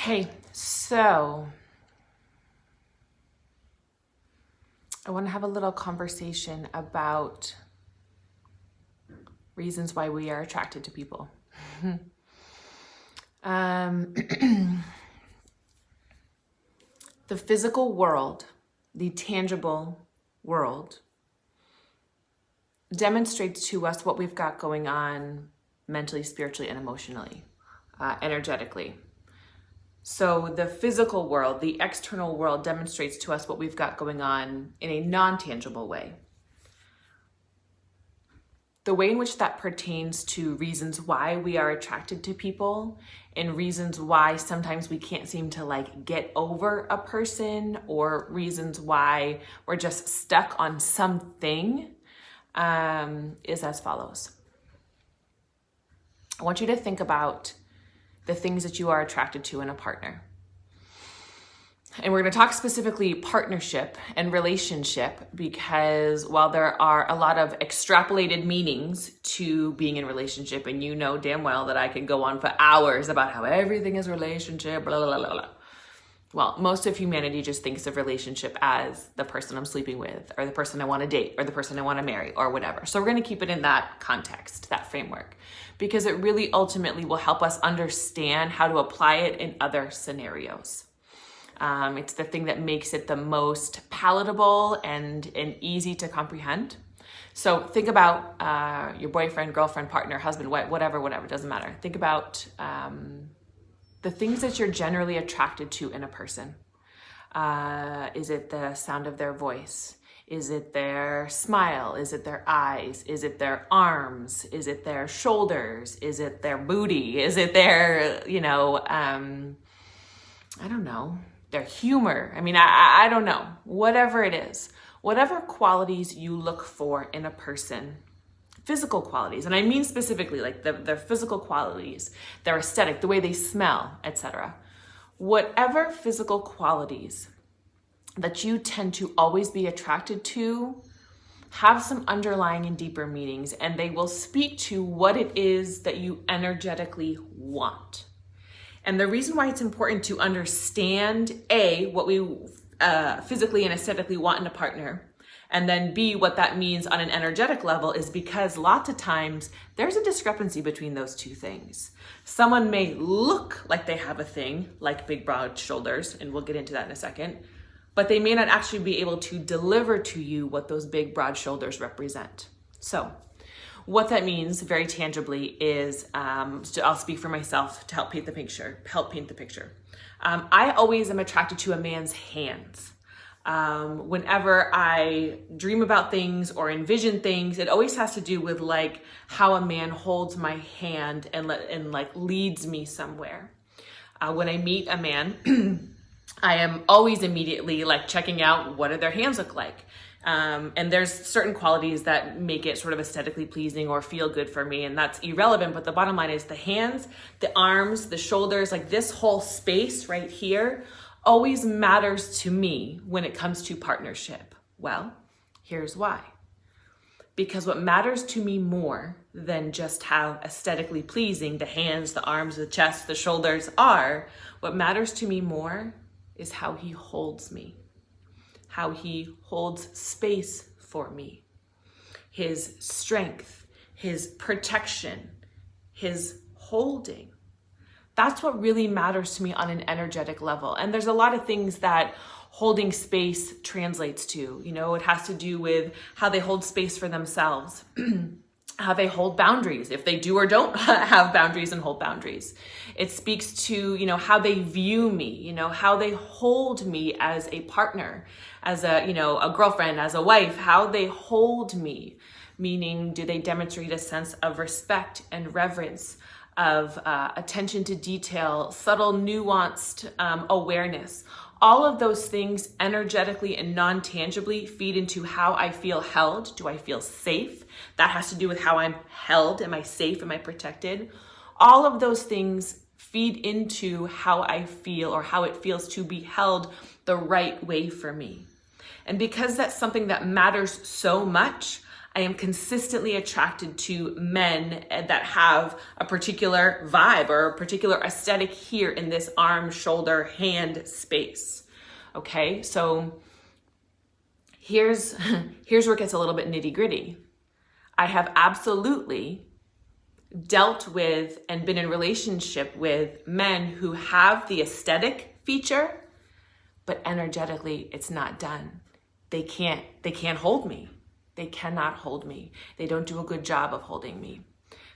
Hey, so I want to have a little conversation about reasons why we are attracted to people. um, the physical world, the tangible world, demonstrates to us what we've got going on mentally, spiritually, and emotionally, energetically. So the physical world, the external world, demonstrates to us what we've got going on in a non-tangible way. The way in which that pertains to reasons why we are attracted to people and reasons why sometimes we can't seem to get over a person, or reasons why we're just stuck on something, is as follows. I want you to think about the things that you are attracted to in a partner. And we're going to talk specifically partnership and relationship, because while there are a lot of extrapolated meanings to being in relationship, and you know damn well that I could go on for hours about how everything is relationship, blah, blah, blah, blah. Well, most of humanity just thinks of relationship as the person I'm sleeping with, or the person I want to date, or the person I want to marry, or whatever. So we're going to keep it in that context, that framework, because it really ultimately will help us understand how to apply it in other scenarios. It's the thing that makes it the most palatable and easy to comprehend. So think about your boyfriend, girlfriend, partner, husband, wife, whatever, doesn't matter. Think about the things that you're generally attracted to in a person. Is it the sound of their voice? Is it their smile? Is it their eyes? Is it their arms? Is it their shoulders? Is it their booty? Is it their, I don't know, their humor? I mean, I don't know. Whatever it is, whatever qualities you look for in a person, physical qualities, and I mean specifically like their physical qualities, their aesthetic, the way they smell, etc. Whatever physical qualities that you tend to always be attracted to have some underlying and deeper meanings, and they will speak to what it is that you energetically want. And the reason why it's important to understand A, what we physically and aesthetically want in a partner, and then B, what that means on an energetic level, is because lots of times there's a discrepancy between those two things. Someone may look like they have a thing, like big broad shoulders, and we'll get into that in a second, but they may not actually be able to deliver to you what those big broad shoulders represent. So what that means very tangibly is, I'll speak for myself to help paint the picture. I always am attracted to a man's hands. Whenever I dream about things or envision things, it always has to do with how a man holds my hand and leads me somewhere. When I meet a man, I am always immediately checking out what do their hands look like. And there's certain qualities that make it sort of aesthetically pleasing or feel good for me, and that's irrelevant. But the bottom line is the hands, the arms, the shoulders, this whole space right here always matters to me when it comes to partnership. Well, here's why. Because what matters to me more than just how aesthetically pleasing the hands, the arms, the chest, the shoulders are, what matters to me more is how he holds me, how he holds space for me, his strength, his protection, his holding. That's what really matters to me on an energetic level. And there's a lot of things that holding space translates to. It has to do with how they hold space for themselves, how they hold boundaries, if they do or don't have boundaries and hold boundaries. It speaks to, how they view me, how they hold me as a partner, as a girlfriend, as a wife, how they hold me, meaning do they demonstrate a sense of respect and reverence, of attention to detail, subtle, nuanced awareness. All of those things energetically and non-tangibly feed into how I feel held. Do I feel safe? That has to do with how I'm held. Am I safe? Am I protected? All of those things feed into how I feel, or how it feels to be held the right way for me. And because that's something that matters so much, I am consistently attracted to men that have a particular vibe or a particular aesthetic here in this arm, shoulder, hand space. Okay, so here's where it gets a little bit nitty gritty. I have absolutely dealt with and been in relationship with men who have the aesthetic feature, but energetically it's not done. They can't hold me. They cannot hold me. They don't do a good job of holding me.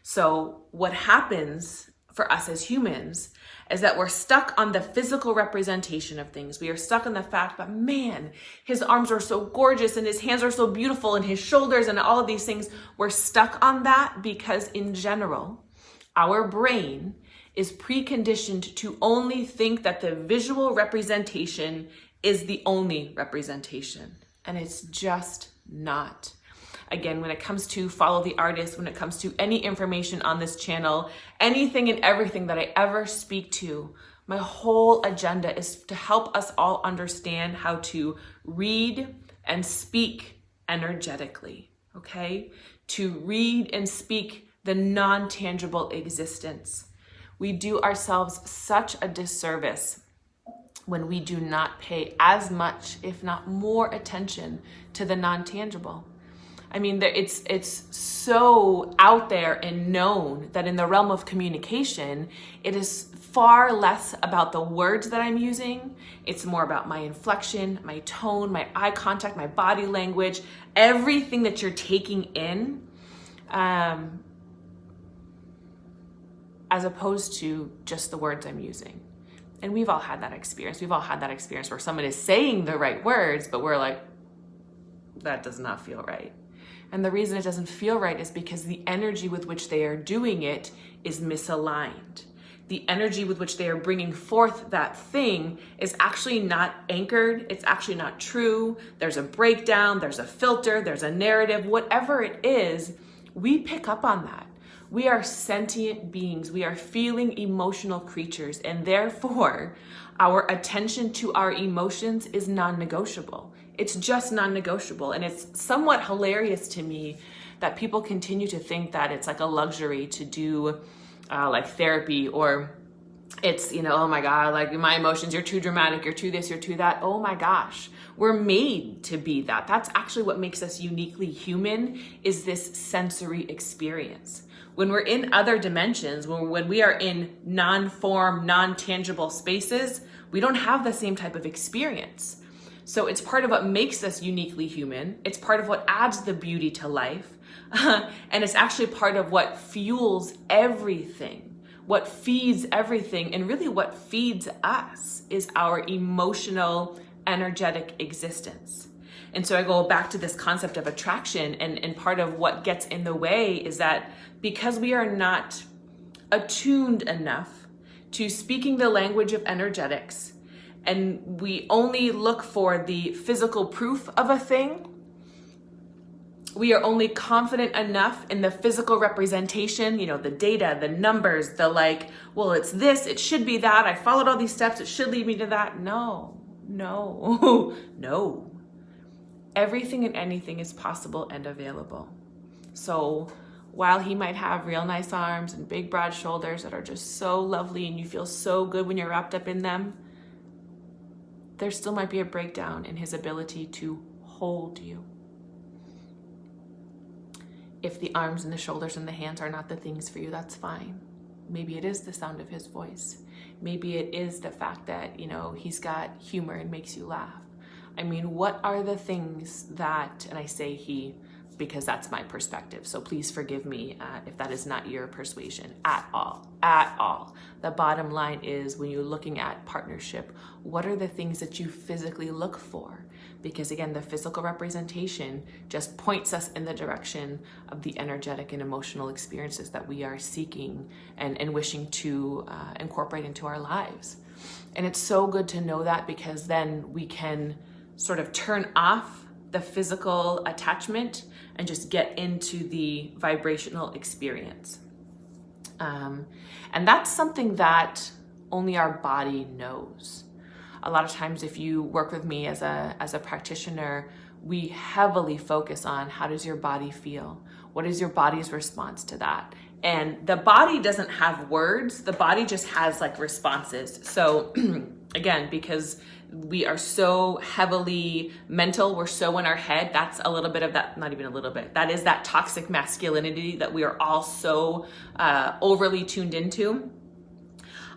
So what happens for us as humans is that we're stuck on the physical representation of things. We are stuck on the fact that, man, his arms are so gorgeous and his hands are so beautiful and his shoulders and all of these things. We're stuck on that because in general, our brain is preconditioned to only think that the visual representation is the only representation. And it's just not. Again, when it comes to Follow the Artist, when it comes to any information on this channel, anything and everything that I ever speak to, my whole agenda is to help us all understand how to read and speak energetically, okay? To read and speak the non-tangible existence. We do ourselves such a disservice when we do not pay as much, if not more, attention to the non-tangible. I mean, it's so out there and known that in the realm of communication, it is far less about the words that I'm using. It's more about my inflection, my tone, my eye contact, my body language, everything that you're taking in, as opposed to just the words I'm using. And we've all had that experience. We've all had that experience where someone is saying the right words, but we're like, that does not feel right. And the reason it doesn't feel right is because the energy with which they are doing it is misaligned. The energy with which they are bringing forth that thing is actually not anchored. It's actually not true. There's a breakdown, there's a filter, there's a narrative, whatever it is, we pick up on that. We are sentient beings. We are feeling emotional creatures, and therefore our attention to our emotions is non-negotiable. It's just non-negotiable. And it's somewhat hilarious to me that people continue to think that it's like a luxury to do like therapy, or it's, oh my God, like my emotions, you're too dramatic, you're too this, you're too that. Oh my gosh, we're made to be that. That's actually what makes us uniquely human, is this sensory experience. When we're in other dimensions, when we are in non-form, non-tangible spaces, we don't have the same type of experience. So it's part of what makes us uniquely human. It's part of what adds the beauty to life. And it's actually part of what fuels everything, what feeds everything. And really what feeds us is our emotional, energetic existence. And so I go back to this concept of attraction, and part of what gets in the way is that because we are not attuned enough to speaking the language of energetics, and we only look for the physical proof of a thing, we are only confident enough in the physical representation, the data, the numbers, the like, well, it's this, it should be that, I followed all these steps, it should lead me to that. No. Everything and anything is possible and available. So while he might have real nice arms and big broad shoulders that are just so lovely and you feel so good when you're wrapped up in them, there still might be a breakdown in his ability to hold you. If the arms and the shoulders and the hands are not the things for you, that's fine. Maybe it is the sound of his voice. Maybe it is the fact that, he's got humor and makes you laugh. I mean, what are the things that, and I say he because that's my perspective, so please forgive me if that is not your persuasion at all. The bottom line is, when you're looking at partnership, what are the things that you physically look for? Because again, the physical representation just points us in the direction of the energetic and emotional experiences that we are seeking and wishing to incorporate into our lives. And it's so good to know that, because then we can sort of turn off the physical attachment and just get into the vibrational experience. And that's something that only our body knows. A lot of times if you work with me as a practitioner, we heavily focus on how does your body feel? What is your body's response to that? And the body doesn't have words, the body just has like responses. So again, because we are so heavily mental, we're so in our head, that's a little bit of that, not even a little bit, that is that toxic masculinity that we are all so overly tuned into.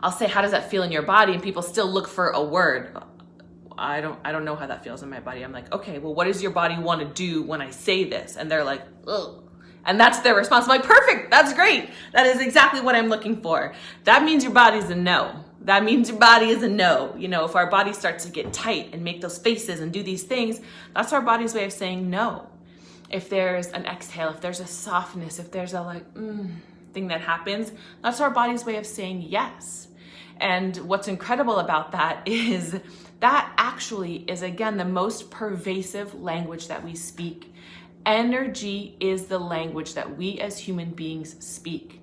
I'll say, how does that feel in your body? And people still look for a word. I don't know how that feels in my body. I'm like, okay, well, what does your body want to do when I say this? And they're like, ugh. And that's their response. I'm like, perfect, that's great. That is exactly what I'm looking for. That means your body's a no. That means your body is a no. You know, if our body starts to get tight and make those faces and do these things, that's our body's way of saying no. If there's an exhale, if there's a softness, if there's a like, thing that happens, that's our body's way of saying yes. And what's incredible about that is that actually is, again, the most pervasive language that we speak. Energy is the language that we as human beings speak.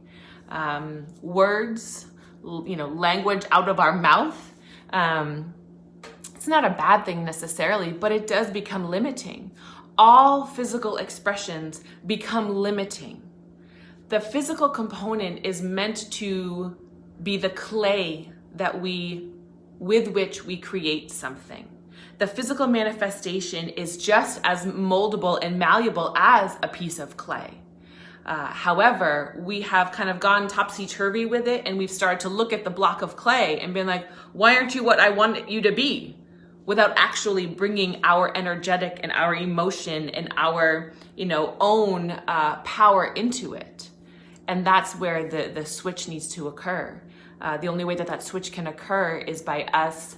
Words, language out of our mouth, it's not a bad thing necessarily, but it does become limiting. All physical expressions become limiting. The physical component is meant to be the clay with which we create something. The physical manifestation is just as moldable and malleable as a piece of clay. However, we have kind of gone topsy-turvy with it, and we've started to look at the block of clay and been like, why aren't you what I want you to be? Without actually bringing our energetic and our emotion and our, own power into it. And that's where the switch needs to occur. The only way that switch can occur is by us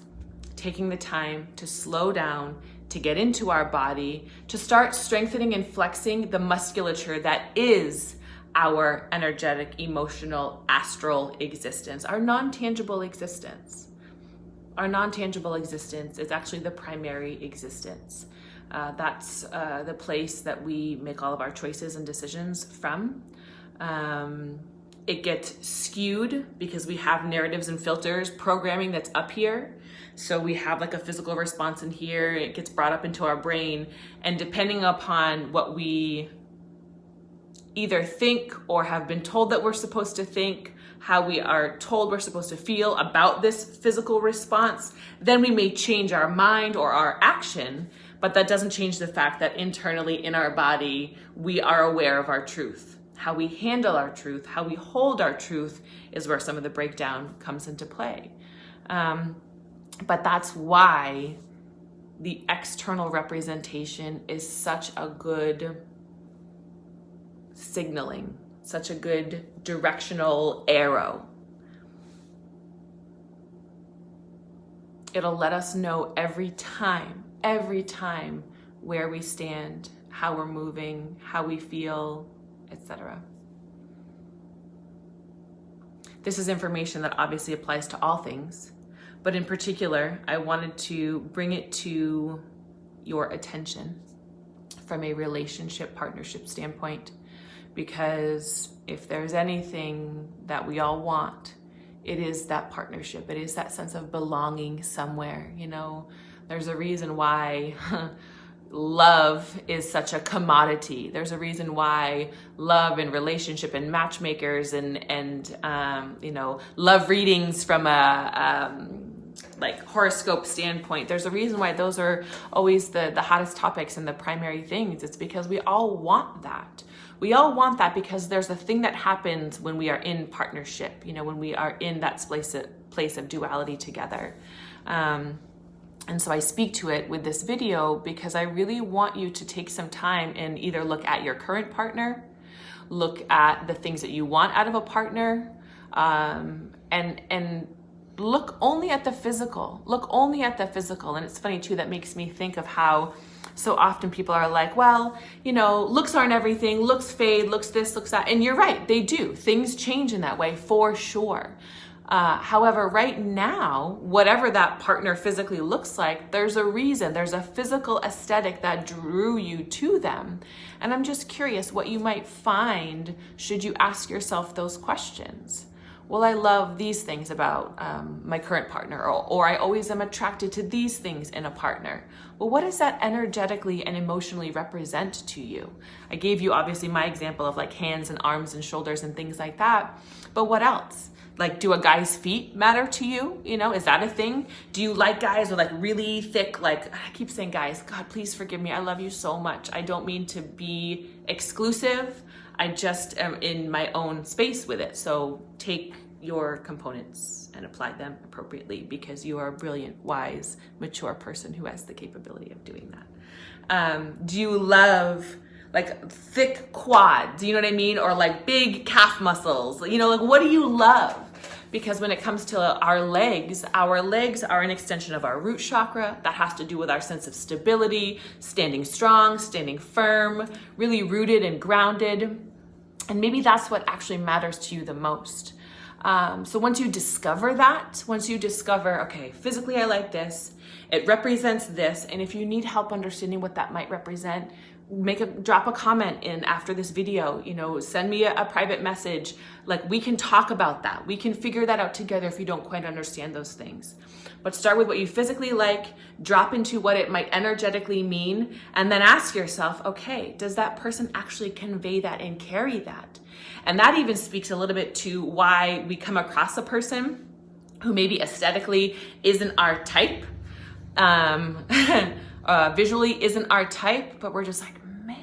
taking the time to slow down, to get into our body, to start strengthening and flexing the musculature that is our energetic, emotional, astral existence, our non-tangible existence. Our non-tangible existence is actually the primary existence. That's the place that we make all of our choices and decisions from. It gets skewed because we have narratives and filters, programming that's up here. So we have like a physical response in here, it gets brought up into our brain. And depending upon what we either think or have been told that we're supposed to think, how we are told we're supposed to feel about this physical response, then we may change our mind or our action, but that doesn't change the fact that internally in our body, we are aware of our truth. How we handle our truth, how we hold our truth is where some of the breakdown comes into play. But that's why the external representation is such a good signaling, such a good directional arrow. It'll let us know every time where we stand, how we're moving, how we feel, etc. This is information that obviously applies to all things, but in particular, I wanted to bring it to your attention from a relationship partnership standpoint, because if there's anything that we all want, it is that partnership. It is that sense of belonging somewhere. There's a reason why love is such a commodity. There's a reason why love and relationship and matchmakers and love readings from a like horoscope standpoint, there's a reason why those are always the hottest topics and the primary things. It's because we all want that. We all want that because there's a thing that happens when we are in partnership, when we are in that place of duality together. And so I speak to it with this video because I really want you to take some time and either look at your current partner, look at the things that you want out of a partner, and look only at the physical. Look only at the physical. And it's funny too, that makes me think of how so often people are like, well, looks aren't everything, looks fade, looks this, looks that. And you're right, they do. Things change in that way for sure. However, right now, whatever that partner physically looks like, there's a reason, there's a physical aesthetic that drew you to them. And I'm just curious what you might find should you ask yourself those questions. well, I love these things about my current partner, or I always am attracted to these things in a partner. Well, what does that energetically and emotionally represent to you? I gave you obviously my example of like hands and arms and shoulders and things like that, but what else? Like, do a guy's feet matter to you? You know, is that a thing? Do you like guys with like really thick, like, I keep saying guys, God, please forgive me. I love you so much. I don't mean to be exclusive. I just am in my own space with it. So take your components and apply them appropriately, because you are a brilliant, wise, mature person who has the capability of doing that. Do you love like thick quads, you know what I mean? Or like big calf muscles, you know, like what do you love? Because when it comes to our legs are an extension of our root chakra. That has to do with our sense of stability, standing strong, standing firm, really rooted and grounded. And maybe that's what actually matters to you the most. So once you discover that, okay, physically I like this, it represents this, and if you need help understanding what that might represent, drop a comment in after this video, you know, send me a private message. Like, we can talk about that. We can figure that out together if you don't quite understand those things. But start with what you physically like, drop into what it might energetically mean, and then ask yourself, okay, does that person actually convey that and carry that? And that even speaks a little bit to why we come across a person who maybe aesthetically isn't our type, visually isn't our type, but we're just like, man,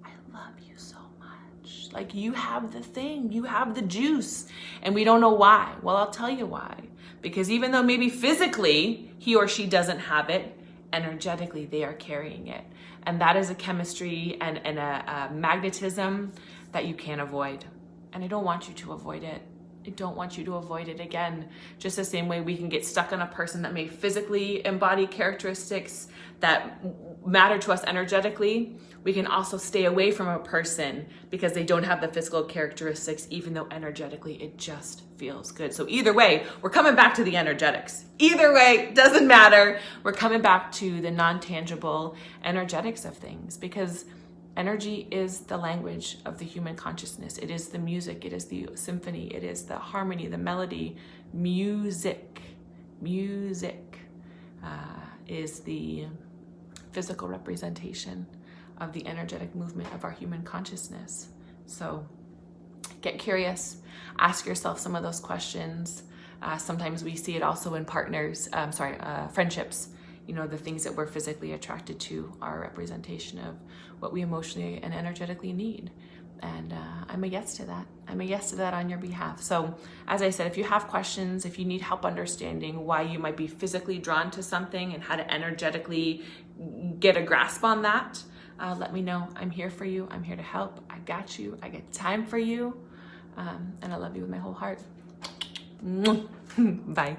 I love you so much. Like, you have the thing, you have the juice, and we don't know why. Well, I'll tell you why. Because even though maybe physically he or she doesn't have it, energetically they are carrying it. And that is a chemistry and a magnetism that you can't avoid. And I don't want you to avoid it. I don't want you to avoid it again. Just the same way we can get stuck on a person that may physically embody characteristics that matter to us energetically, we can also stay away from a person because they don't have the physical characteristics, even though energetically it just feels good. So either way, we're coming back to the energetics. Either way, doesn't matter. We're coming back to the non-tangible energetics of things, because energy is the language of the human consciousness. It is the music, it is the symphony, it is the harmony, the melody. Music is the physical representation of the energetic movement of our human consciousness. So get curious, ask yourself some of those questions. Sometimes we see it also in friendships. You know, the things that we're physically attracted to are a representation of what we emotionally and energetically need. And I'm a yes to that. I'm a yes to that on your behalf. So as I said, if you have questions, if you need help understanding why you might be physically drawn to something and how to energetically get a grasp on that, let me know. I'm here for you. I'm here to help. I got you. I got time for you. And I love you with my whole heart. Bye.